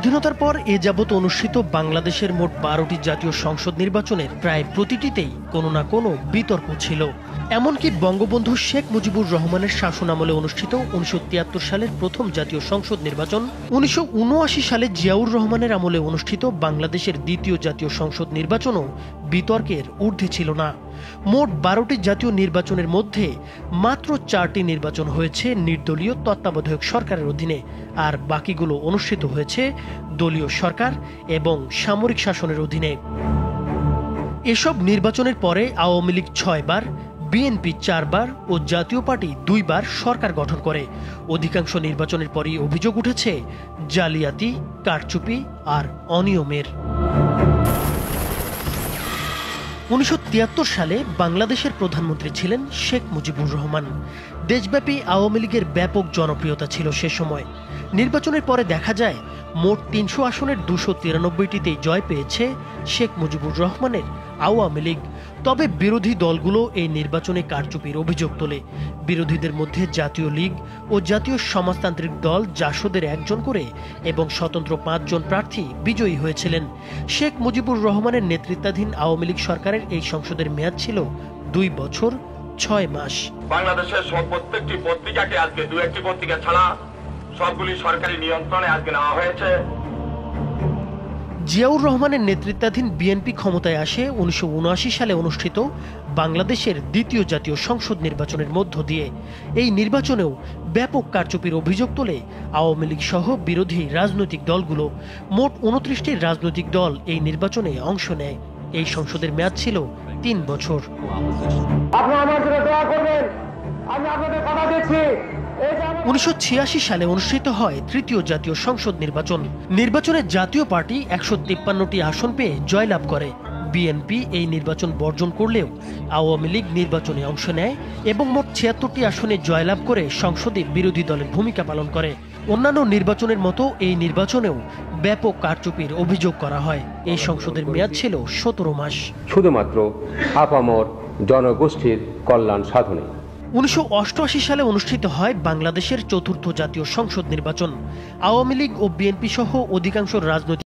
স্বাধীনতার পর এ যাবৎ অনুষ্ঠিত বাংলাদেশের মোট ১২টি জাতীয় সংসদ নির্বাচনের প্রায় প্রতিটিতেই কোনো না কোনো বিতর্ক ছিল। এমনকি বঙ্গবন্ধু শেখ মুজিবুর রহমানের শাসনামলে অনুষ্ঠিত ১৯৭৩ সালের প্রথম জাতীয় সংসদ নির্বাচন, ১৯৭৯ সালে জিয়াউর রহমানের আমলে অনুষ্ঠিত বাংলাদেশের দ্বিতীয় জাতীয় সংসদ নির্বাচনও বিতর্কের ঊর্ধ্বে ছিল না। মোট ১২টি জাতীয় নির্বাচনের মধ্যে মাত্র ৪টি নির্বাচন হয়েছে নির্দলীয় তত্ত্বাবধায়ক সরকারের অধীনে, আর বাকিগুলো অনুষ্ঠিত হয়েছে দলীয় সরকার এবং সামরিক শাসনের অধীনে। এসব নির্বাচনের পরে আওয়ামী লীগ ৬ বার, বিএনপি ৪ বার ও জাতীয় পার্টি ২ বার সরকার গঠন করে। অধিকাংশ নির্বাচনের পরই অভিযোগ উঠেছে জালিয়াতি, কারচুপি আর অনিয়মের। ১৯৭৩ সালে বাংলাদেশের প্রধানমন্ত্রী ছিলেন শেখ মুজিবুর রহমান। দেশব্যাপী আওয়ামী লীগের ব্যাপক জনপ্রিয়তা ছিল সে সময়। নির্বাচনের পরে দেখা যায় মোট ৩০০ আসনের ২৯৩তেই জয় পেয়েছে শেখ মুজিবুর রহমানের আওয়ামী লীগ। তবে বিরোধী দলগুলো এই নির্বাচনে কারচুপির অভিযোগ তোলে। বিরোধীদের মধ্যে জাতীয় লীগ ও জাতীয় সমাজতান্ত্রিক দল জাসদের ১ জন করে এবং স্বতন্ত্র ৫ জন প্রার্থী বিজয়ী হয়েছিলেন। শেখ মুজিবুর রহমানের নেতৃত্বাধীন আওয়ামী লীগ সরকারের এই সংসদের মেয়াদ ছিল ২ বছর ৬ মাস। বাংলাদেশের প্রত্যেকটি পত্রিকাকে আজকে ২-১টি পত্রিকা ছাড়া সবগুলি সরকারি নিয়ন্ত্রণে আজকে নেওয়া হয়েছে। জিয়াউর রহমানের নেতৃত্বাধীন বিএনপি ক্ষমতায় আসে ১৯৭৯ সালে অনুষ্ঠিত বাংলাদেশের দ্বিতীয় জাতীয় সংসদ নির্বাচনের মধ্য দিয়ে। এই নির্বাচনেও ব্যাপক কারচুপির অভিযোগ তোলে আওয়ামী লীগ সহ বিরোধী রাজনৈতিক দলগুলো। মোট ২৯টি রাজনৈতিক দল এই নির্বাচনে অংশ নেয়। এই সংসদের মেয়াদ ছিল ৩ বছর। আপনারা আমার জন্য দোয়া করবেন, আমি আপনাদের কথা দিচ্ছি। ১৯৮৬ সালে অনুষ্ঠিত হয় তৃতীয় জাতীয় সংসদ নির্বাচন। নির্বাচনে জাতীয় পার্টি ১৫৩টি আসন পেয়ে জয়লাভ করে। বিএনপি এই নির্বাচন বর্জন করলেও আওয়ামী লীগ নির্বাচনে অংশ নেয় এবং মোট ৭৬টি আসনে জয়লাভ করে সংসদে বিরোধী দলের ভূমিকা পালন করে। অন্যান্য নির্বাচনের মতো এই নির্বাচনেও ব্যাপক কারচুপির অভিযোগ করা হয়। এই সংসদের মেয়াদ ছিল ১৭ মাস, শুধুমাত্র আপামর জনগোষ্ঠীর কল্যাণ সাধনে। ১৯৮৮ সালে অনুষ্ঠিত হয় বাংলাদেশের চতুর্থ জাতীয় সংসদ নির্বাচন। আওয়ামী লীগ ও বিএনপি সহ অধিকাংশ রাজনৈতিক